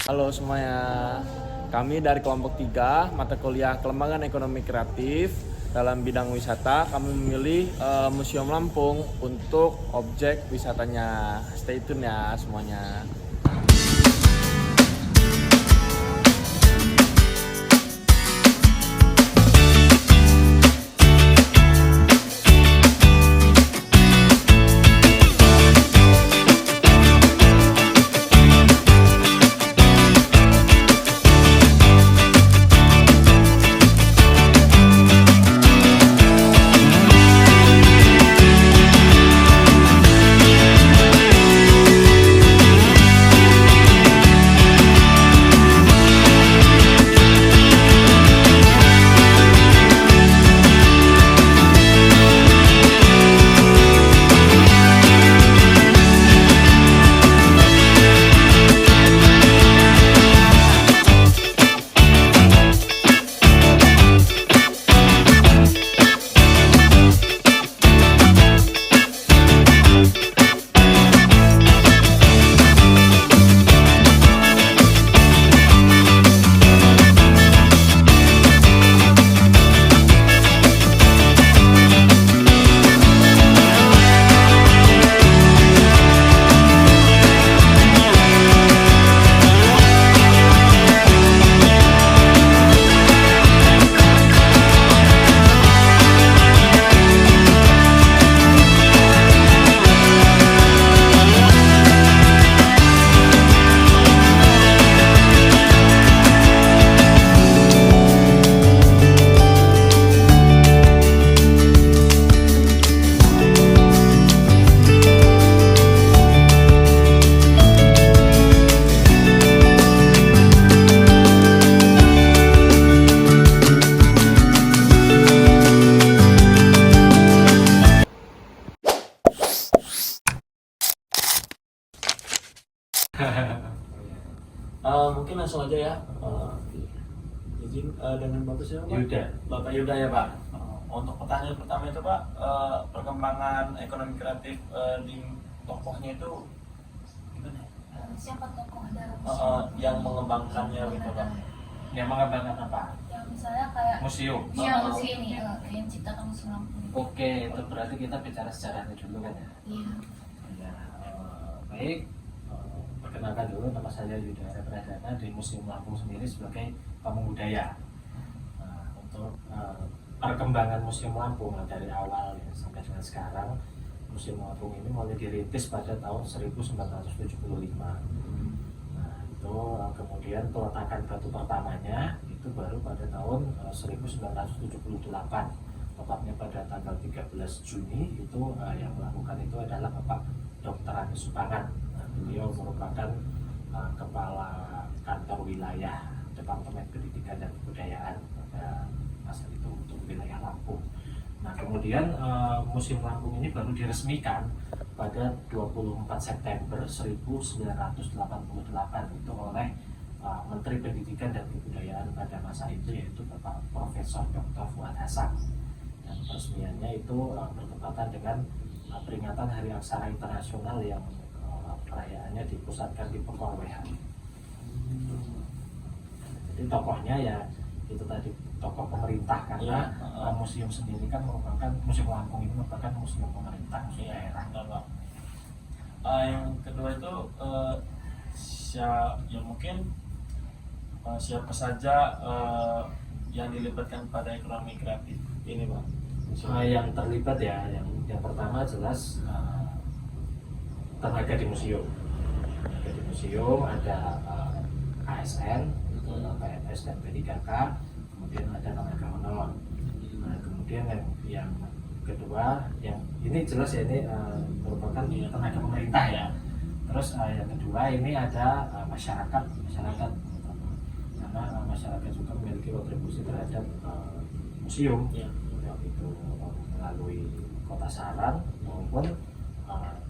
Halo semuanya, kami dari kelompok 3 mata kuliah Pengembangan Ekonomi Kreatif dalam bidang wisata. Kami memilih Museum Lampung untuk objek wisatanya. Stay tune ya semuanya. Mungkin langsung aja ya. Izin dengan Bapak siapa? Yuda. Bapak Yuda ya Pak. Untuk pertanyaan pertama itu Pak, perkembangan ekonomi kreatif di tokohnya itu gimana? Siapa tokoh dalam Yang mengembangkannya gitu Pak. Yang mengembangkan apa? yang misalnya kayak Museum. museum ini yang menciptakan museum Lampung. Oke, itu berarti kita bicara sejarahnya dulu kan ya. Iya. Ya, baik. Perkenalkan dulu, nama saya Yuda Pradana di Museum Lampung sendiri sebagai pembudaya. Untuk perkembangan Museum Lampung dari awal ya, sampai dengan sekarang, Museum Lampung ini mulai dirintis pada tahun 1975. Nah, itu kemudian peletakan batu pertamanya itu baru pada tahun 1978. Tepatnya pada tanggal 13 Juni itu yang melakukan itu adalah Bapak Dr. Agus Supangan. Beliau merupakan kepala kantor wilayah Departemen Pendidikan dan Kebudayaan pada masa itu untuk wilayah Lampung. Nah, kemudian Museum Lampung ini baru diresmikan pada 24 September 1988 itu oleh Menteri Pendidikan dan Kebudayaan pada masa itu, yaitu Bapak Profesor Dr. Fuad Hasan. Dan peresmiannya itu bertepatan dengan peringatan Hari Aksara Internasional yang perayaannya dipusatkan di Pekalongan. Jadi tokohnya ya itu tadi tokoh pemerintah, karena museum sendiri kan merupakan Museum Lampung ini merupakan museum pemerintah, museum daerah. Yang kedua itu mungkin siapa saja yang dilibatkan pada ekonomi kreatif ini Pak? Yang terlibat ya, yang pertama jelas tenaga di museum. Tenaga di museum ada ASN, PNS dan P3K, kemudian ada tenaga honor. Nah, kemudian yang kedua, yang ini jelas ya, ini merupakan tenaga pemerintah ya. Terus yang kedua ini ada masyarakat, karena masyarakat juga memiliki kontribusi terhadap museum, itu melalui kota saran maupun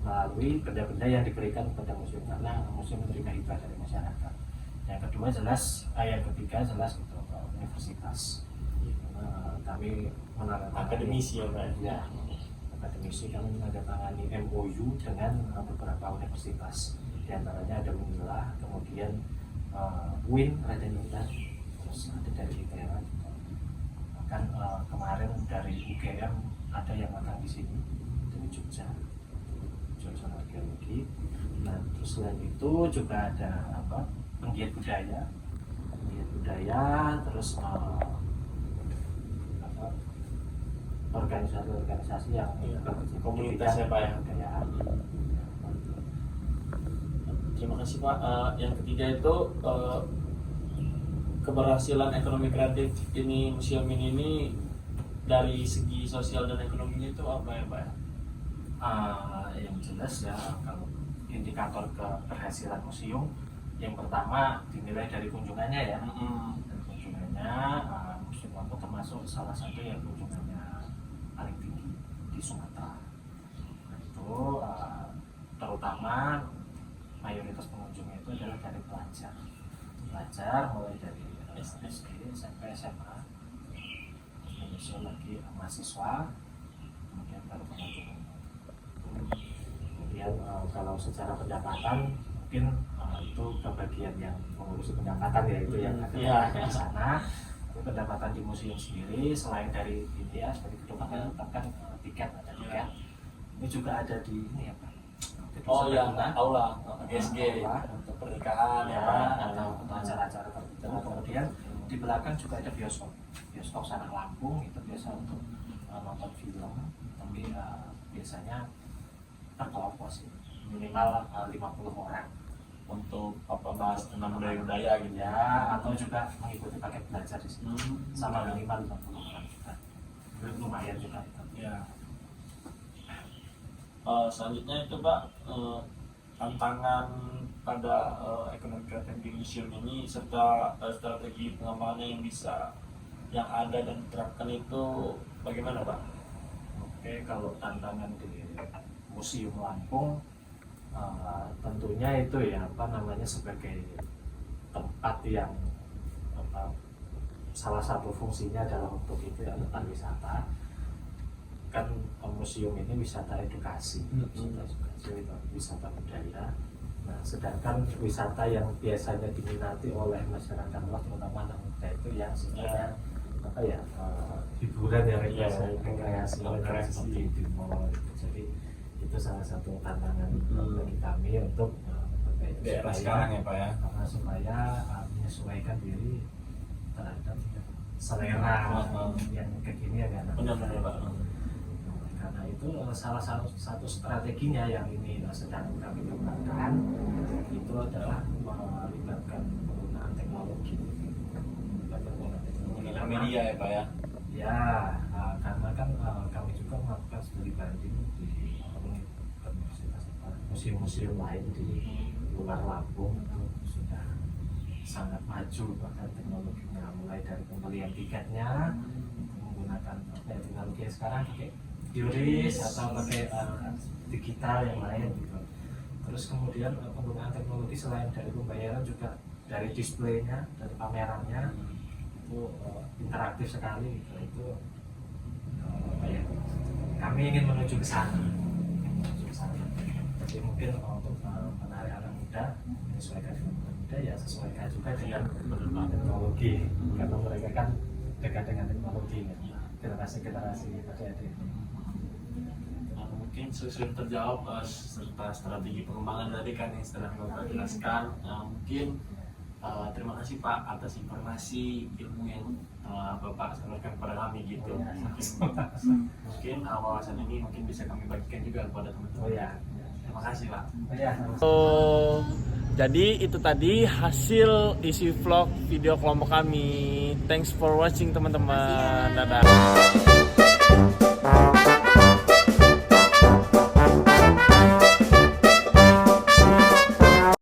melalui benda-benda yang diberikan kepada museum, karena museum menerima hibah dari masyarakat. Yang kedua jelas, yang ketiga jelas itu universitas. Kami menandatangani Akademisi ya Pak? Ya, akademisi kami menandatangani MOU dengan beberapa universitas. Di antaranya ada UNILA, kemudian UIN Raden Intan, terus ada dari ITERA, bahkan kemarin dari UGM ada yang magang di sini dari Jogja, jurusan arkeologi. Nah, terus selain itu juga ada penggiat budaya, terus organisasi-organisasi yang Komunitas ya, Pak, ya? kebudayaan. Terima kasih Pak. Yang ketiga itu keberhasilan ekonomi kreatif ini museum ini dari segi sosial dan ekonominya itu apa ya Pak? Yang jelas ya, kalau indikator keberhasilan museum yang pertama dinilai dari kunjungannya ya. Dan kunjungannya museum Lampung termasuk salah satu yang kunjungannya paling tinggi di Sumatera. Nah, itu terutama mayoritas pengunjungnya itu adalah dari pelajar mulai dari SD, SMP, SMA, menyusul lagi mahasiswa, kemudian baru pengunjung. Kemudian kalau secara pendapatan mungkin itu ke bagian yang mengurusi pendapatan ya, itu yang ada di sana. Pendapatan di museum sendiri selain dari ini ya, seperti gedung kan tiket, ada tiket, ini juga ada di ini ya Pak. Oh ya, aula GSG untuk pernikahan ya Pak, atau acara-acara tertentu. Kemudian di belakang juga ada bioskop Sanak Lampung, itu biasa untuk nonton film, tapi biasanya terkelompok sih, minimal 50 orang untuk bahas tentang budaya gitu ya, atau juga mengikuti paket belajar di sini sama minimal 50 orang juga, lumayan juga itu. Ya. Selanjutnya itu Pak, tantangan pada ekonomi kreatif di museum ini serta strategi pengembangannya yang ada dan diterapkan itu bagaimana Pak? Oke, kalau tantangan di Museum Lampung tentunya itu ya sebagai tempat yang salah satu fungsinya adalah untuk itu ya, tempat wisata. Kan museum ini wisata edukasi, wisata budaya. Nah, sedangkan wisata yang biasanya diminati oleh masyarakat luas, terutama anak muda, itu yang sebenarnya hiburan ya, rekreasi seperti di mall. Jadi itu salah satu tantangan bagi kami untuk daerah sekarang ya Pak ya, supaya menyesuaikan diri terhadap selera yang kekinian ya. Benar-benar Pak. Karena itu salah satu strateginya yang ini sedang kami kembangkan itu adalah melibatkan penggunaan teknologi. Penggunaan media ya Pak ya. Ya, karena kan kami juga melakukan studi banding di museum-museum lain di luar Lampung, itu sudah sangat maju bahkan teknologinya, mulai dari pembelian tiketnya menggunakan teknologi sekarang pakai QRIS atau pakai digital yang lain gitu. Terus kemudian penggunaan teknologi selain dari pembayaran juga dari displaynya, dari pamerannya itu interaktif sekali gitu. Itu kami ingin menuju ke sana. Jadi mungkin untuk menarik anak muda, menyesuaikan dengan anak muda ya sesuaikan juga dengan teknologi, karena mereka kan dekat dengan teknologi ya. Generasi adik-adik. Mungkin sudah terjawab serta strategi pengembangan tadi kan yang sudah Bapak jelaskan. Mungkin terima kasih Pak atas informasi ilmu yang Bapak sampaikan kepada kami gitu. Mungkin wawasan ini mungkin bisa kami bagikan juga kepada teman-teman. Terima kasih Pak. Jadi itu tadi hasil isi vlog video kelompok kami. Thanks for watching teman-teman. Dadah.